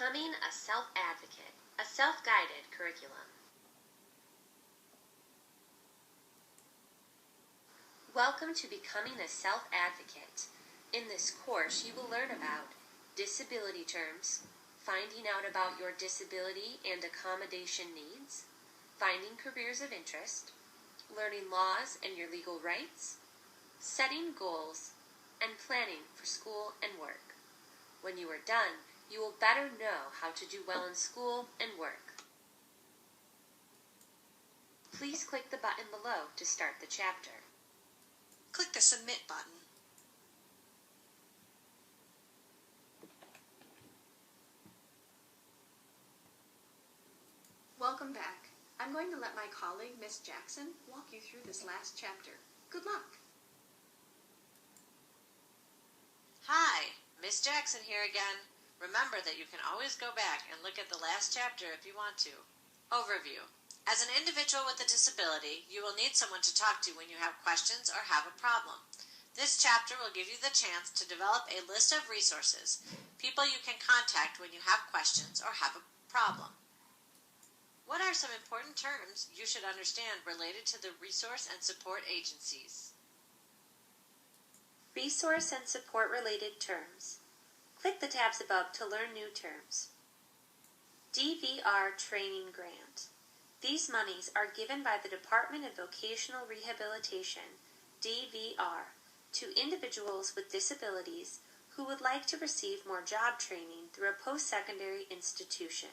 Becoming a Self-Advocate, a Self-Guided Curriculum. Welcome to Becoming a Self-Advocate. In this course, you will learn about disability terms, finding out about your disability and accommodation needs, finding careers of interest, learning laws and your legal rights, setting goals, and planning for school and work. When you are done, you will better know how to do well in school and work. Please click the button below to start the chapter. Click the Submit button. Welcome back. I'm going to let my colleague, Miss Jackson, walk you through this last chapter. Good luck. Hi, Miss Jackson here again. Remember that you can always go back and look at the last chapter if you want to. Overview. As an individual with a disability, you will need someone to talk to when you have questions or have a problem. This chapter will give you the chance to develop a list of resources, people you can contact when you have questions or have a problem. What are some important terms you should understand related to the resource and support agencies? Resource and support related terms. Click the tabs above to learn new terms. DVR Training Grant. These monies are given by the Department of Vocational Rehabilitation, DVR, to individuals with disabilities who would like to receive more job training through a post-secondary institution.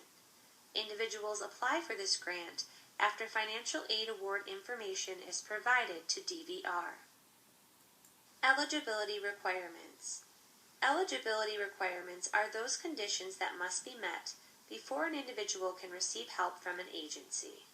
Individuals apply for this grant after financial aid award information is provided to DVR. Eligibility requirements. Eligibility requirements are those conditions that must be met before an individual can receive help from an agency.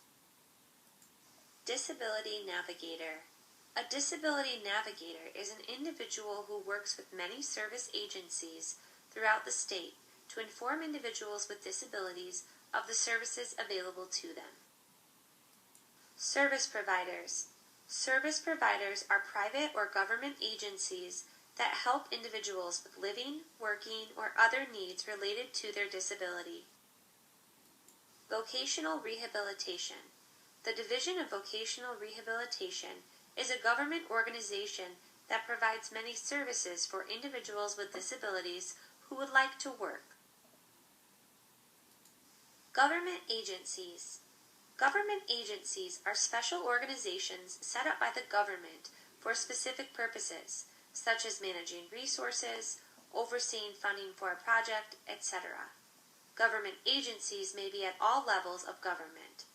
Disability Navigator. A disability navigator is an individual who works with many service agencies throughout the state to inform individuals with disabilities of the services available to them. Service providers. Service providers are private or government agencies that help individuals with living, working, or other needs related to their disability. Vocational Rehabilitation. The Division of Vocational Rehabilitation is a government organization that provides many services for individuals with disabilities who would like to work. Government agencies. Government agencies are special organizations set up by the government for specific purposes, such as managing resources, overseeing funding for a project, etc. Government agencies may be at all levels of government: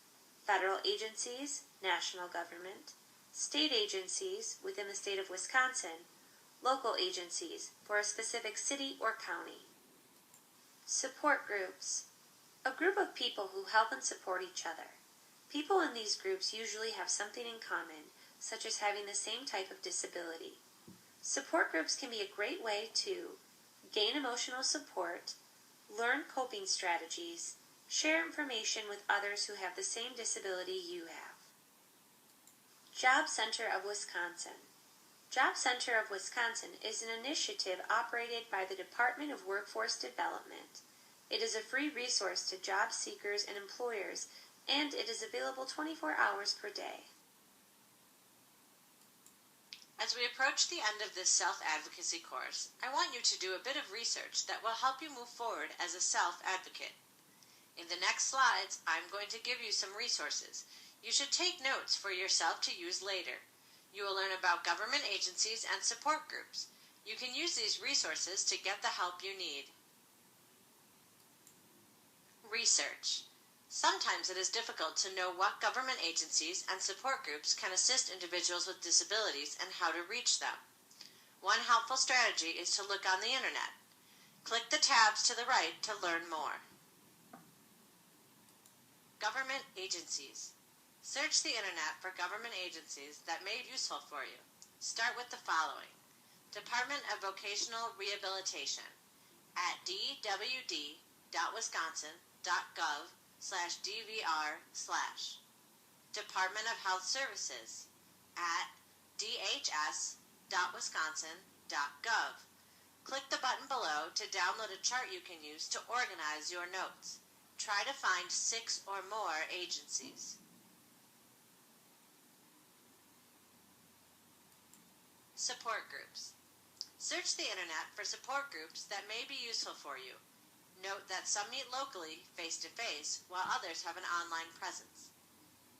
federal agencies, national government, state agencies within the state of Wisconsin, local agencies for a specific city or county. Support groups. A group of people who help and support each other. People in these groups usually have something in common, such as having the same type of disability. Support groups can be a great way to gain emotional support, learn coping strategies, share information with others who have the same disability you have. Job Center of Wisconsin. Job Center of Wisconsin is an initiative operated by the Department of Workforce Development. It is a free resource to job seekers and employers, and it is available 24 hours per day. As we approach the end of this self-advocacy course, I want you to do a bit of research that will help you move forward as a self-advocate. In the next slides, I'm going to give you some resources. You should take notes for yourself to use later. You will learn about government agencies and support groups. You can use these resources to get the help you need. Research. Sometimes it is difficult to know what government agencies and support groups can assist individuals with disabilities and how to reach them. One helpful strategy is to look on the internet. Click the tabs to the right to learn more. Government agencies. Search the internet for government agencies that may be useful for you. Start with the following: Department of Vocational Rehabilitation at dwd.wisconsin.gov/DVR/. Department of Health Services at dhs.wisconsin.gov. Click the button below to download a chart you can use to organize your notes. Try to find 6 or more agencies. Support groups. Search the internet for support groups that may be useful for you. Note that some meet locally, face-to-face, while others have an online presence.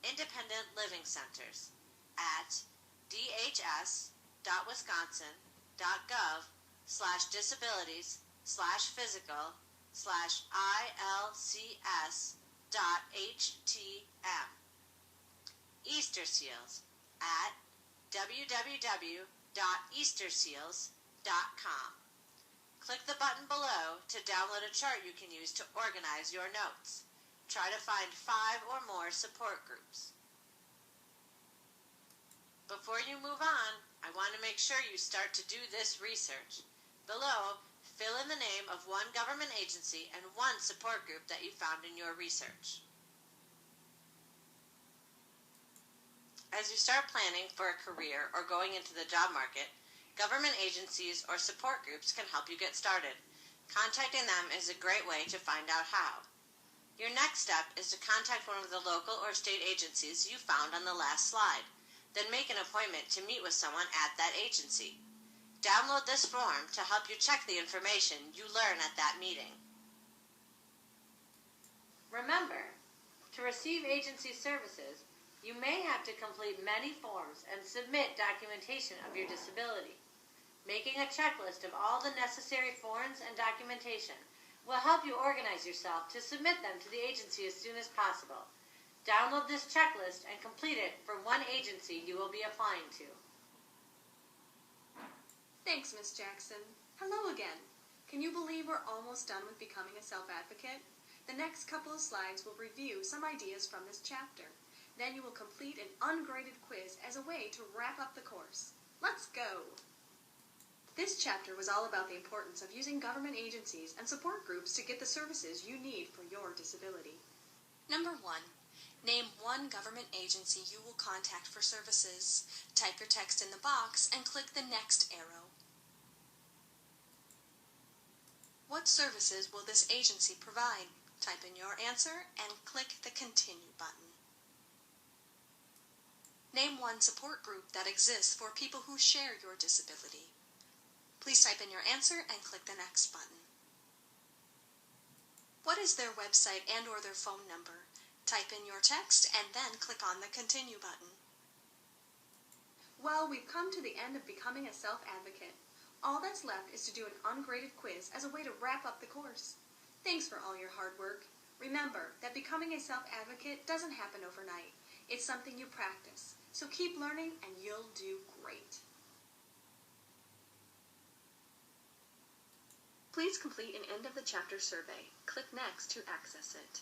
Independent living centers at dhs.wisconsin.gov/disabilities/ilcs.htm. Easter Seals at www.easterseals.com. Click the button below to download a chart you can use to organize your notes. Try to find 5 or more support groups. Before you move on, I want to make sure you start to do this research. Below, fill in the name of one government agency and one support group that you found in your research. As you start planning for a career or going into the job market, government agencies or support groups can help you get started. Contacting them is a great way to find out how. Your next step is to contact one of the local or state agencies you found on the last slide. Then make an appointment to meet with someone at that agency. Download this form to help you check the information you learn at that meeting. Remember, to receive agency services, you may have to complete many forms and submit documentation of your disability. Making a checklist of all the necessary forms and documentation will help you organize yourself to submit them to the agency as soon as possible. Download this checklist and complete it for one agency you will be applying to. Thanks, Miss Jackson. Hello again. Can you believe we're almost done with becoming a self-advocate? The next couple of slides will review some ideas from this chapter. Then you will complete an ungraded quiz as a way to wrap up the course. Let's go! This chapter was all about the importance of using government agencies and support groups to get the services you need for your disability. Number 1. Name one government agency you will contact for services. Type your text in the box and click the next arrow. What services will this agency provide? Type in your answer and click the Continue button. Name one support group that exists for people who share your disability. Please type in your answer and click the Next button. What is their website and/or their phone number? Type in your text and then click on the Continue button. Well, we've come to the end of becoming a self-advocate. All that's left is to do an ungraded quiz as a way to wrap up the course. Thanks for all your hard work. Remember that becoming a self-advocate doesn't happen overnight. It's something you practice. So keep learning and you'll do great. Please complete an end of the chapter survey. Click Next to access it.